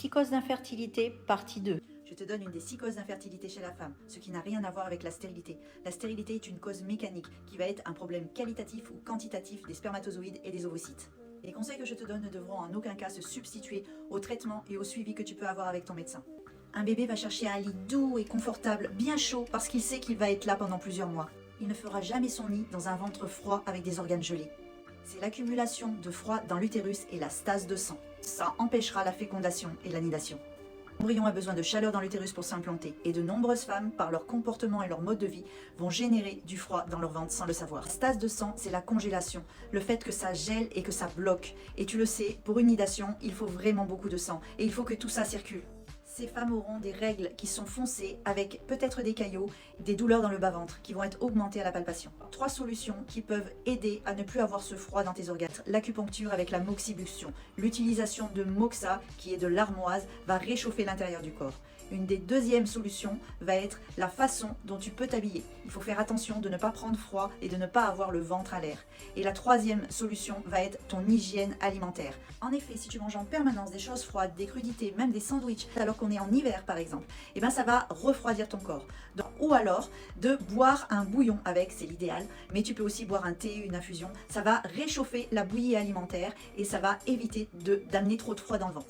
Psychose d'infertilité, partie 2. Je te donne une des 6 causes d'infertilité chez la femme, ce qui n'a rien à voir avec la stérilité. La stérilité est une cause mécanique qui va être un problème qualitatif ou quantitatif des spermatozoïdes et des ovocytes. Les conseils que je te donne ne devront en aucun cas se substituer au traitement et au suivi que tu peux avoir avec ton médecin. Un bébé va chercher un lit doux et confortable, bien chaud, parce qu'il sait qu'il va être là pendant plusieurs mois. Il ne fera jamais son nid dans un ventre froid avec des organes gelés. C'est l'accumulation de froid dans l'utérus et la stase de sang. Ça empêchera la fécondation et l'anidation. L'embryon a besoin de chaleur dans l'utérus pour s'implanter et de nombreuses femmes, par leur comportement et leur mode de vie, vont générer du froid dans leur ventre sans le savoir. La stase de sang, c'est la congélation, le fait que ça gèle et que ça bloque. Et tu le sais, pour une nidation, il faut vraiment beaucoup de sang et il faut que tout ça circule. Ces femmes auront des règles qui sont foncées avec peut-être des caillots, des douleurs dans le bas-ventre qui vont être augmentées à la palpation. 3 solutions qui peuvent aider à ne plus avoir ce froid dans tes organes. L'acupuncture avec la moxibustion. L'utilisation de moxa, qui est de l'armoise, va réchauffer l'intérieur du corps. Une des deuxièmes solutions va être la façon dont tu peux t'habiller. Il faut faire attention de ne pas prendre froid et de ne pas avoir le ventre à l'air. Et la troisième solution va être ton hygiène alimentaire. En effet, si tu manges en permanence des choses froides, des crudités, même des sandwichs, alors qu'on est en hiver par exemple, et ben ça va refroidir ton corps. Donc, ou alors de boire un bouillon avec, c'est l'idéal, mais tu peux aussi boire un thé, une infusion. Ça va réchauffer la bouillie alimentaire et ça va éviter d'amener trop de froid dans le ventre.